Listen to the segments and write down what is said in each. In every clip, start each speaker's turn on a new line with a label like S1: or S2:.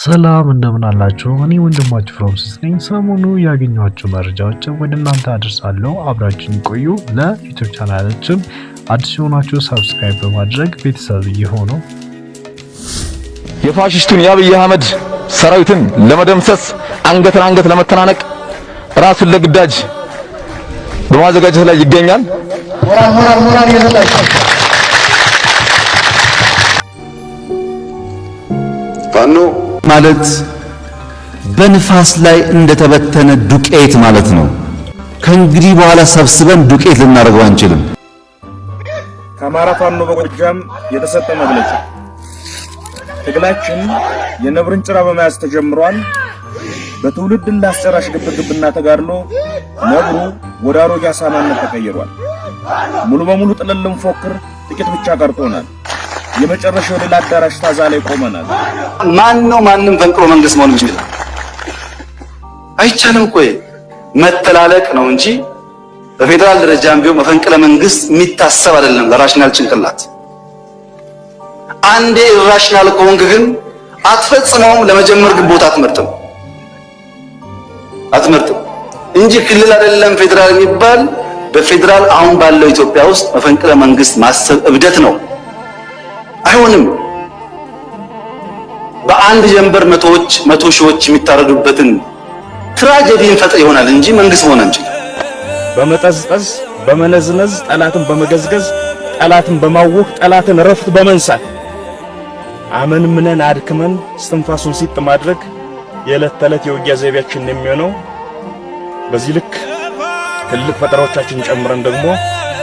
S1: ሰላም እንደምን አላችሁ? እኔ ወንድማችሁ ፍሮምስ ነኝ። ሰሞኑ ያገኘኋቸው መረጃዎች ወደ እናንተ አድርሳለሁ። አብራችሁን ቆዩ። ለዩቲዩብ ቻናላችን አዲስ የሆናችሁ ሰብስክራይብ በማድረግ ቤተሰብ ይሁኑ።
S2: የፋሽስቱን የአብይ አህመድ ሰራዊትን ለመደምሰስ አንገት ለመተናነቅ ራሱን ለግዳጅ በማዘጋጀት ላይ ይገኛል። ሞራል ይዘላችሁ
S3: ፋኖ ማለት በንፋስ ላይ እንደተበተነ ዱቄት ማለት ነው። ከእንግዲህ በኋላ ሰብስበን ዱቄት ልናደርገው አንችልም።
S4: ከአማራ ፋኖ በጎጃም የተሰጠ መግለጫ ትግላችን የነብርን ጭራ በመያዝ ተጀምሯል። በትውልድ እንዳስጨራሽ ግብግብና ተጋድሎ ነብሩ ወደ አሮጌ አሳማነት ተቀይሯል። ሙሉ በሙሉ ጥልልም ፎክር ጥቂት ብቻ ቀርቶናል። የመጨረሻው ድል አዳራሽ ታዛ ላይ ቆመናል።
S5: ማንም ፈንቅሎ መንግስት መሆን ይችላል? አይቻልም እኮ መተላለቅ ነው እንጂ በፌደራል ደረጃም ቢሆን መፈንቅለ መንግስት የሚታሰብ አይደለም ለራሽናል ጭንቅላት። አንዴ ኢራሽናል ከሆንክ ግን አትፈጽመውም። ለመጀመር ግን ቦታ አትመርጥም እንጂ ክልል አይደለም ፌደራል የሚባል በፌደራል አሁን ባለው ኢትዮጵያ ውስጥ መፈንቅለ መንግስት ማሰብ እብደት ነው። አይሆንም። በአንድ ጀንበር መቶ ሺዎች የሚታረዱበትን ትራጀዲ እንፈጥር ይሆናል እንጂ መንግስት መሆን አንችልም።
S4: በመጠዝጠዝ በመነዝነዝ ጠላትን በመገዝገዝ ጠላትን በማወክ ጠላትን ረፍት በመንሳት አመንምነን አድክመን እስትንፋሱን ሲጥ ማድረግ የዕለት ተዕለት የውጊያ ዘይቤያችን የሚሆነው። በዚህ ልክ ትልቅ ፈጠራዎቻችን ጨምረን ደግሞ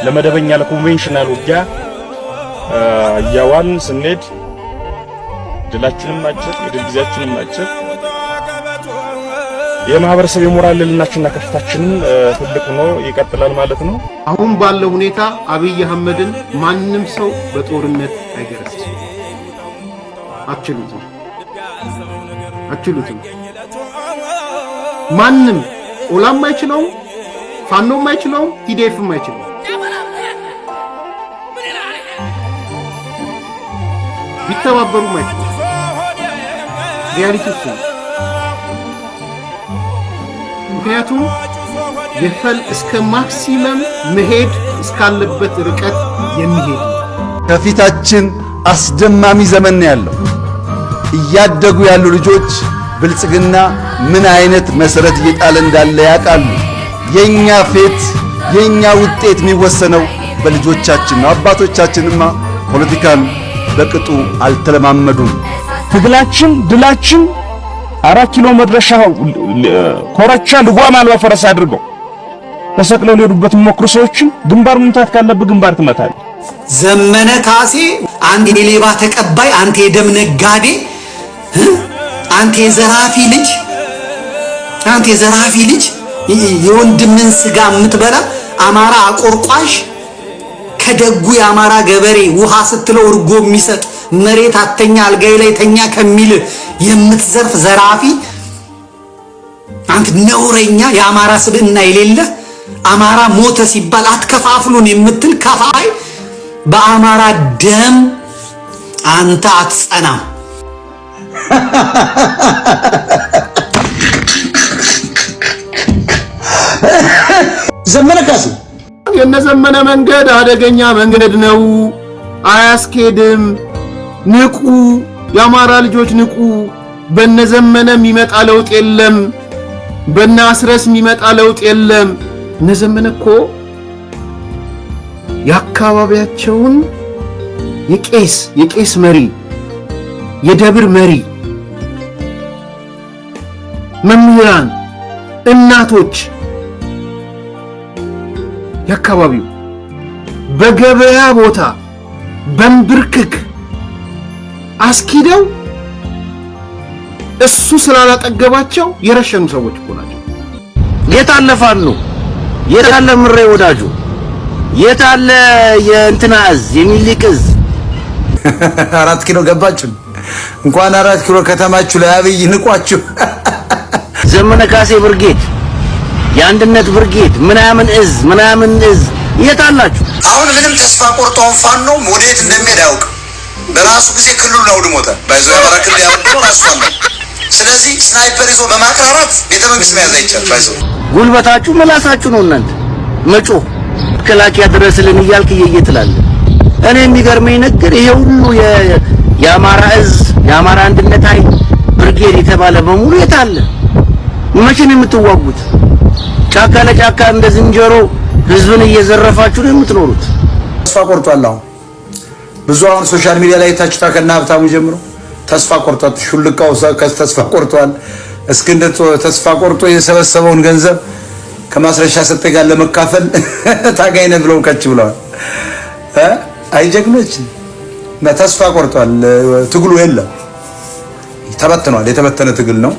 S4: ለመደበኛ ለኮንቬንሽናል ውጊያ ያዋን ስንሄድ ድላችንም አጭር የድል ጊዜያችንም አጭር የማህበረሰብ የሞራል ልዕልናችንና ከፍታችንን ትልቅ ነው ይቀጥላል ማለት ነው።
S6: አሁን ባለው ሁኔታ አብይ አህመድን ማንም ሰው በጦርነት አይገርስም። አትችሉትም። ማንም ኦላም አይችለው፣ ፋኖም አይችለው፣ ቲዲኤፍም አይችለው። ቢተባበሩ ማለት ነው። ሪያሊቲ እሱ ነው። ምክንያቱም የፈል እስከ ማክሲመም መሄድ እስካለበት ርቀት የሚሄድ
S3: ከፊታችን አስደማሚ ዘመን ነው ያለው። እያደጉ ያሉ ልጆች ብልጽግና ምን አይነት መሰረት እየጣለ እንዳለ ያውቃሉ። የኛ ውጤት የሚወሰነው በልጆቻችን ነው። አባቶቻችንማ ፖለቲካን በቅጡ አልተለማመዱም።
S4: ትግላችን ድላችን 4 ኪሎ መድረሻው ኮረቻ ልጓም አልባ ፈረስ አድርገው ተሰቅለው ሊሄዱበት ሞክሩ። ሰዎችን ግንባር መምታት ካለበት ግንባር ትመታለህ።
S7: ዘመነ ካሴ አንተ የሌባ ተቀባይ፣ አንተ የደም ነጋዴ፣ አንተ የዘራፊ ልጅ የወንድምን ስጋ የምትበላ አማራ አቆርቋሽ፣ ከደጉ የአማራ ገበሬ ውሃ ስትለው እርጎ የሚሰጥ መሬት አተኛ አልጋይ ላይ ተኛ ከሚል የምትዘርፍ ዘራፊ፣ አንተ ነውረኛ የአማራ ስብዕና የሌለ አማራ ሞተ ሲባል አትከፋፍሉን የምትል ከፋይ፣ በአማራ ደም አንተ አትጸናም።
S5: ዘመነ ካሴ
S6: የነዘመነ መንገድ አደገኛ መንገድ ነው፣ አያስኬድም። ንቁ፣ የአማራ ልጆች ንቁ። በነዘመነ የሚመጣ ለውጥ የለም፣ በናስረስ የሚመጣ ለውጥ የለም። እነዘመነ እኮ የአካባቢያቸውን የቄስ መሪ፣ የደብር መሪ፣ መምህራን፣ እናቶች የአካባቢው በገበያ ቦታ በንብርክክ አስኪደው እሱ ስላላጠገባቸው የረሸኑ ሰዎች እኮ ናቸው።
S5: የታለ ፋኖ? የታለ ምሬ ወዳጁ? የታለ የእንትና እዝ የሚሊክ እዝ?
S3: 4 ኪሎ ገባችሁ። እንኳን 4 ኪሎ ከተማችሁ ላይ አብይ ንቋችሁ።
S5: ዘመነ ካሴ ብርጌድ፣ የአንድነት ብርጌድ ምናምን እዝ የታላችሁ?
S8: አሁን ምንም ተስፋ ቆርጦን ፋኖ ወዴት እንደሚሄድ አያውቅም። በራሱ ጊዜ ክልሉን አውድሞታል። ባይዘው አማራ ክልል ያወደው ራሱ ፋኖ ስለዚህ ስናይፐር ይዞ በማቅራራት ቤተ መንግስት መያዝ አይቻልም።
S9: ጉልበታችሁ ምላሳችሁ ነው። እናንተ መጮህ መከላከያ ድረስልን እያልክ እየየትላለ። እኔ የሚገርመኝ ነገር ይሄ ሁሉ የአማራ እዝ የአማራ አንድነት ኃይል ብርጌድ የተባለ በሙሉ የታለ? መቼ ነው የምትዋጉት? ጫካ ለጫካ እንደ ዝንጀሮ ህዝብን እየዘረፋችሁ ነው የምትኖሩት።
S3: ተስፋ ቆርጧል። አሁን ብዙ አሁን ሶሻል ሚዲያ ላይ ታችታ ከና ሀብታሙ ጀምሮ ተስፋ ቆርጧል። ሹልቃው ተስፋ ቆርጧል። እስክንድር ተስፋ ቆርጦ የሰበሰበውን ገንዘብ ከማስረሻ ሰጠ ጋር ለመካፈል ታጋይነ ብለው ከች ብለዋል። አይጀግኖች እና ተስፋ ቆርጧል። ትግሉ የለም ተበትኗል። የተበተነ ትግል ነው።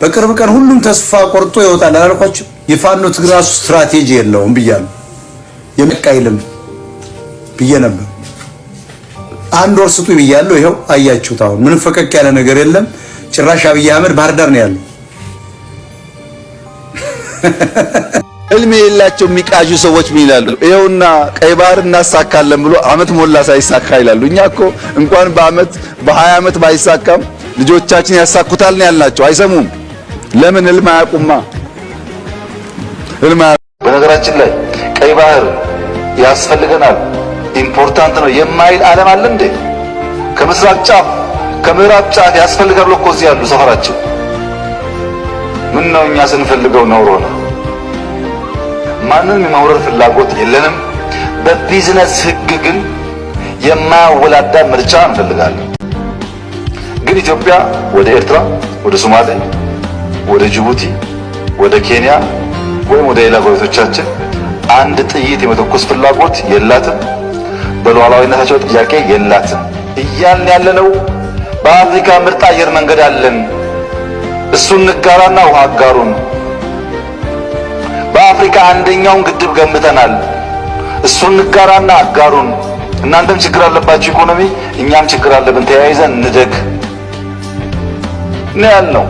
S3: በቅርብ ቀን ሁሉም ተስፋ ቆርጦ ይወጣል አላልኳችሁ? የፋኖ ትግል ራሱ ስትራቴጂ የለውም ብያለሁ። የመቃይልም ብዬ ነበር። አንድ ወር ስጡ ብያለሁ። ይኸው አያችሁት። አሁን ምንም ፈቀቅ ያለ ነገር የለም። ጭራሽ አብይ አህመድ ባህር ዳር ነው ያለው።
S2: ህልም የሌላቸው የሚቃዡ ሰዎች ምን ይላሉ? ይኸውና ቀይ ባህር እናሳካለን ብሎ አመት ሞላ ሳይሳካ ይላሉ። እኛ እኮ እንኳን በአመት በ20 አመት ባይሳካም ልጆቻችን ያሳኩታል ነው ያልናቸው። አይሰሙም። ለምን? ህልም አያውቁማ። ህልም በነገራችን ላይ ቀይ ባህር ያስፈልገናል ኢምፖርታንት ነው የማይል ዓለም አለ እንዴ? ከምስራቅ ጫፍ ከምዕራብ ጫፍ ያስፈልጋል እኮ እዚህ ያሉ ሰፈራችን። ምን ነው እኛ ስንፈልገው ኖሮ ነው። ማንንም የማውረድ ፍላጎት የለንም። በቢዝነስ ህግ ግን የማያወላዳ ምርጫ እንፈልጋለን። ግን ኢትዮጵያ ወደ ኤርትራ፣ ወደ ሶማሌ፣ ወደ ጅቡቲ፣ ወደ ኬንያ ወይም ወደ ሌላ ጎረቤቶቻችን አንድ ጥይት የመተኮስ ፍላጎት የላትም። በሉዓላዊነታቸው ጥያቄ የላትም። እያልን ያለነው በአፍሪካ ምርጥ አየር መንገድ አለን፣ እሱን ንጋራና ውሃ አጋሩን። በአፍሪካ አንደኛውን ግድብ ገንብተናል፣ እሱን ንጋራና አጋሩን። እናንተም ችግር አለባችሁ ኢኮኖሚ፣ እኛም ችግር አለብን፣ ተያይዘን እንደግ ነው ያልነው።